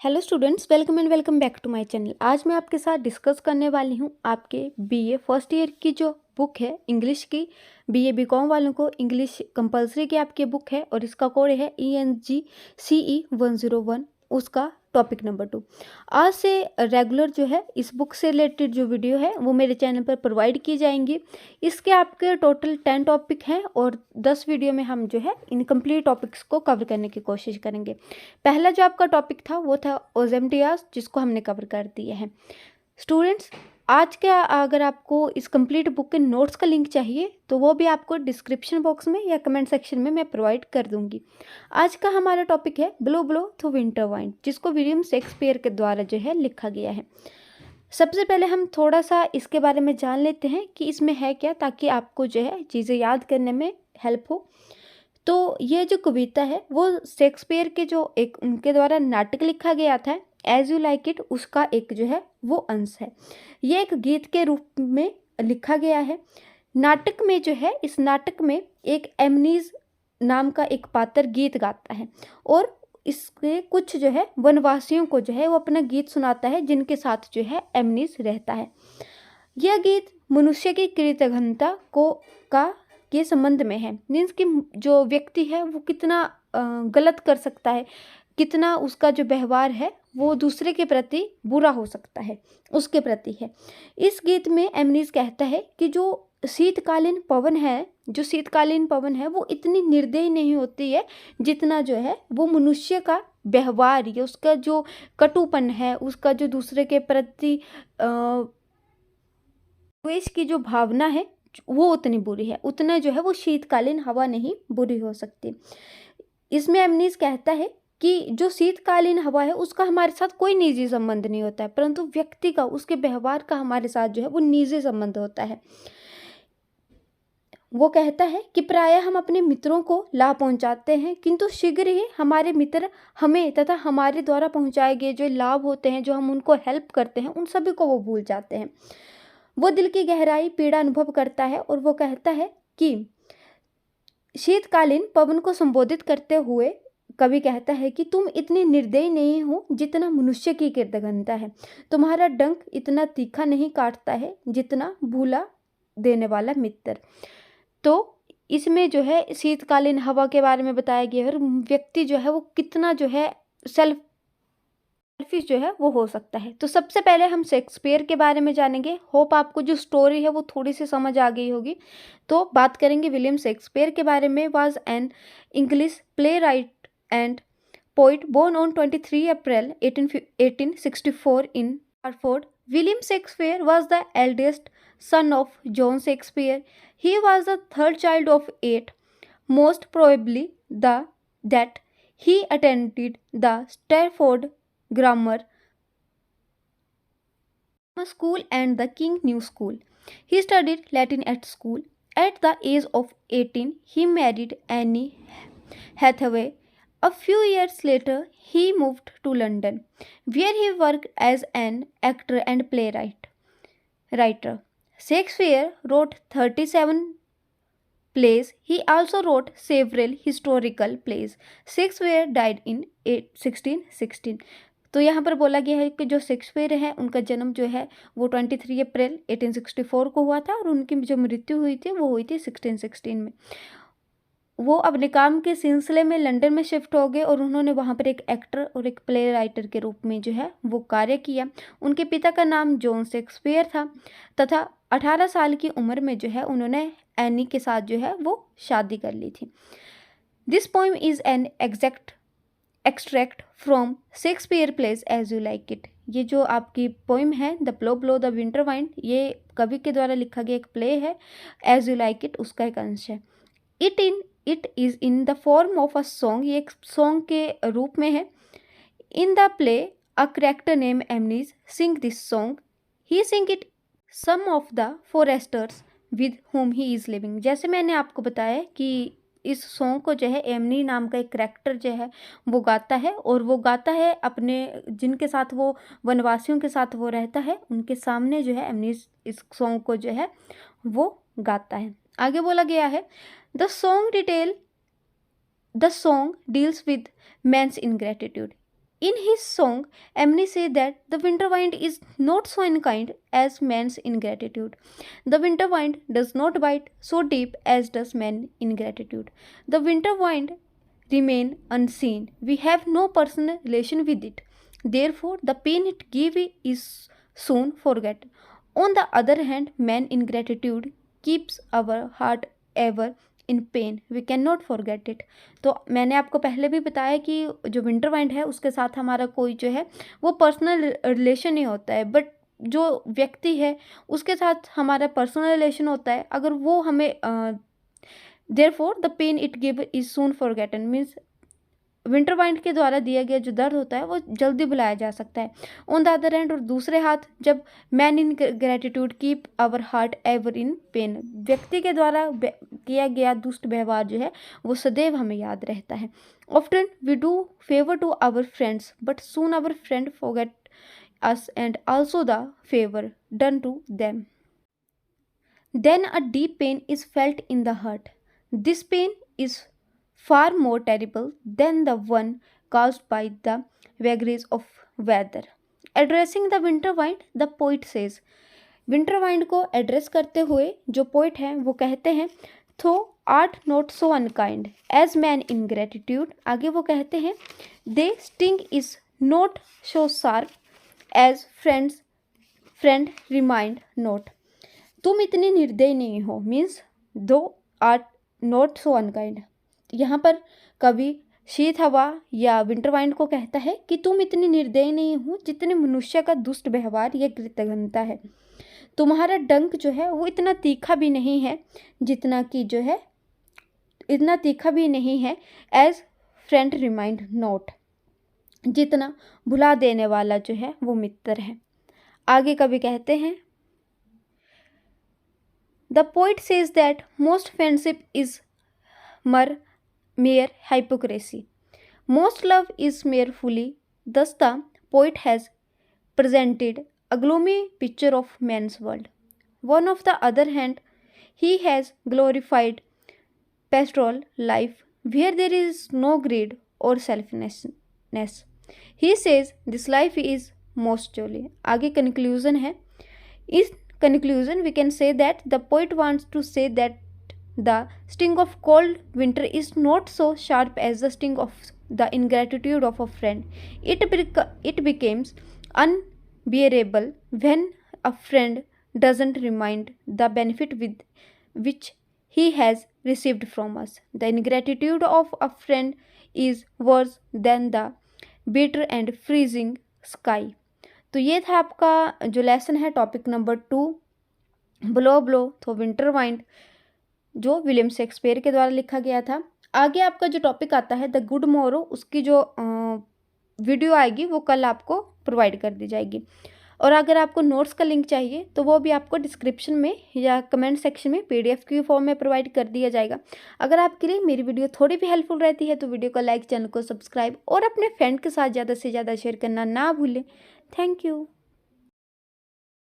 Hello students, welcome and welcome back to my channel. आज मैं आपके साथ डिस्कस करने वाली हूँ आपके बीए फर्स्ट ईयर की जो बुक है इंग्लिश की। बीए बीकॉम वालों को इंग्लिश कंपलसरी की आपकी बुक है और इसका कोड है ENGCE101, उसका टॉपिक नंबर 2। आज से रेगुलर जो है इस बुक से रिलेटेड जो वीडियो है वो मेरे चैनल पर प्रोवाइड की जाएंगी। इसके आपके टोटल 10 टॉपिक हैं और 10 वीडियो में हम जो है इन कंप्लीट टॉपिक्स को कवर करने की कोशिश करेंगे। पहला जो आपका टॉपिक था वो था ओज़ेमटियास, जिसको हमने कवर कर दिया है। स्टूडेंट्स, आज का अगर आपको इस कंप्लीट बुक के नोट्स का लिंक चाहिए तो वो भी आपको डिस्क्रिप्शन बॉक्स में या कमेंट सेक्शन में मैं प्रोवाइड कर दूंगी। आज का हमारा टॉपिक है blow blow through winter wine, जिसको विलियम शेक्सपियर के द्वारा जो है लिखा गया है। सबसे पहले हम थोड़ा सा इसके बारे में जान लेते हैं कि इसमें है क्या, ताकि आपको जो है चीज़ें याद करने में हेल्प हो। तो ये जो कविता है वो शेक्सपियर के जो एक उनके द्वारा नाटक लिखा गया था एज यू लाइक इट, उसका एक जो है वो अंश है। ये एक गीत के रूप में लिखा गया है। नाटक में जो है, इस नाटक में एक एमनीज नाम का एक पात्र गीत गाता है और इसके कुछ जो है वनवासियों को जो है वो अपना गीत सुनाता है, जिनके साथ जो है एमनीज रहता है। यह गीत मनुष्य की कृतघ्नता को का के संबंध में है। मीन्स कि जो व्यक्ति है वो कितना गलत कर सकता है, कितना उसका जो व्यवहार है वो दूसरे के प्रति बुरा हो सकता है, उसके प्रति है। इस गीत में एमनीज कहता है कि जो शीतकालीन पवन है वो इतनी निर्दयी नहीं होती है जितना जो है वो मनुष्य का व्यवहार या उसका जो कटुपन है, उसका जो दूसरे के प्रति द्वेष की जो भावना है वो उतनी बुरी है, उतना जो है वो शीतकालीन हवा नहीं बुरी हो सकती। इसमें एमनीज कहता है कि जो शीतकालीन हवा है उसका हमारे साथ कोई निजी संबंध नहीं होता है, परंतु व्यक्ति का, उसके व्यवहार का हमारे साथ जो है वो निजी संबंध होता है। वो कहता है कि प्रायः हम अपने मित्रों को लाभ पहुंचाते हैं, किंतु शीघ्र ही हमारे मित्र हमें तथा हमारे द्वारा पहुंचाए गए जो लाभ होते हैं, जो हम उनको हेल्प करते हैं, उन सभी को वो भूल जाते हैं। वो दिल की गहराई पीड़ा अनुभव करता है और वो कहता है कि शीतकालीन पवन को संबोधित करते हुए कवि कहता है कि तुम इतनी निर्दयी नहीं हो जितना मनुष्य की कृतघ्नता है। तुम्हारा डंक इतना तीखा नहीं काटता है जितना भूला देने वाला मित्र। तो इसमें जो है शीतकालीन हवा के बारे में बताया गया है और व्यक्ति जो है वो कितना जो है सेल्फिश जो है वो हो सकता है। तो सबसे पहले हम शेक्सपियर के बारे में जानेंगे। होप आपको जो स्टोरी है वो थोड़ी सी समझ आ गई होगी। तो बात करेंगे विलियम शेक्सपियर के बारे में। Was an English playwright and poet born on 23 April 1864 in Hartford. William Shakespeare was the eldest son of John Shakespeare. He was the third child of 8. Most probably that he attended the Stafford Grammar School and the King New School. He studied Latin at school. At the age of 18, he married Annie Hathaway. A few years later, he moved to London, where he worked as an actor and writer. Shakespeare wrote 37 plays. He also wrote several historical plays. Shakespeare died in 1616. तो यहाँ पर बोला गया है कि जो Shakespeare है उनका जन्म जो है वो 23 अप्रैल 1864 को हुआ था और उनकी जो मृत्यु हुई थी वो हुई थी 1616 में। वो अपने काम के सिलसिले में लंदन में शिफ्ट हो गए और उन्होंने वहाँ पर एक एक्टर और एक प्ले राइटर के रूप में जो है वो कार्य किया। उनके पिता का नाम जॉन शेक्सपियर था तथा 18 साल की उम्र में जो है उन्होंने एनी के साथ जो है वो शादी कर ली थी। This poem is an extract from Shakespeare plays as you like it. ये जो आपकी पोइम है the blow blow the winter wind, ये कवि के द्वारा लिखा गया एक प्ले है। एज यू लाइक इट उसका एक अंश है। It is in the form of a song, ये एक सॉन्ग के रूप में है। In the play a character name Amiens sing this song. He sing it some of the foresters with whom he is living. जैसे मैंने आपको बताया कि इस सॉन्ग को जो है एमनी नाम का एक कैरेक्टर जो है वो गाता है और वो गाता है अपने जिनके साथ वो वनवासियों के साथ वो रहता है उनके सामने जो है एमनी इस सॉन्ग को जो है वो गाता है। आगे बोला गया है the song deals with man's ingratitude. In his song, Emily says that the winter wind is not so unkind as man's ingratitude. The winter wind does not bite so deep as does man's ingratitude. The winter wind remain unseen. We have no personal relation with it. Therefore, the pain it gives is soon forgotten. On the other hand, man ingratitude keeps our heart ever in pain we can not forget it. तो मैंने आपको पहले भी बताया कि जो winter wind है उसके साथ हमारा कोई जो है वो पर्सनल रिलेशन नहीं होता है, बट जो व्यक्ति है उसके साथ हमारा पर्सनल रिलेशन होता है। अगर वो हमें therefore the pain it give is soon forgotten means winter wind के द्वारा दिया गया जो दर्द होता है वो जल्दी भुलाया जा सकता है। ऑन द अदर हैंड, और दूसरे हाथ, जब man ingratitude keep our heart ever in pain, व्यक्ति के द्वारा किया गया दुष्ट व्यवहार जो है वो सदैव हमें याद रहता है। Often we do favour to our friends but soon our friend forget us and also the favour done to them. Then a deep pain is felt in the heart. This pain is far more terrible than the one caused by the vagaries of weather. Addressing the winter wind, the poet says, winter wind को address करते हुए जो poet हैं वो कहते हैं, thou art not so unkind as man ingratitude. आगे वो कहते हैं, thy sting is not so sharp as friend remind not. तुम इतनी निर्दयी नहीं हो मीन्स दो आर नॉट सो अनकाइंड। यहाँ पर कवि शीत हवा या विंटर वाइंड को कहता है कि तुम इतनी निर्दयी नहीं हो जितने मनुष्य का दुष्ट व्यवहार या कृतघ्नता है। तुम्हारा डंक जो है वो इतना तीखा भी नहीं है जितना कि जो है इतना तीखा भी नहीं है एज फ्रेंड रिमाइंड नोट, जितना भुला देने वाला जो है वो मित्र है। आगे कवि कहते हैं, The poet says that most friendship is mere hypocrisy. Most love is mere folly. Thus the poet has presented a gloomy picture of man's world. On the other hand, he has glorified pastoral life where there is no greed or selfishness. He says this life is most jolly. आगे conclusion है। इस conclusion we can say that the poet wants to say that the sting of cold winter is not so sharp as the sting of the ingratitude of a friend. It becomes unbearable when a friend doesn't remind the benefit with which he has received from us. The ingratitude of a friend is worse than the bitter and freezing sky. तो ये था आपका जो lesson है topic number 2, blow blow तो winter wind, जो William Shakespeare के द्वारा लिखा गया था। आगे आपका जो टॉपिक आता है द गुड मोरो, उसकी जो वीडियो आएगी वो कल आपको प्रोवाइड कर दी जाएगी। और अगर आपको नोट्स का लिंक चाहिए तो वो भी आपको डिस्क्रिप्शन में या कमेंट सेक्शन में PDF की फॉर्म में प्रोवाइड कर दिया जाएगा। अगर आपके लिए मेरी वीडियो थोड़ी भी हेल्पफुल रहती है तो वीडियो को लाइक, चैनल को सब्सक्राइब और अपने फ्रेंड के साथ ज़्यादा से ज़्यादा शेयर करना ना भूलें। Thank you.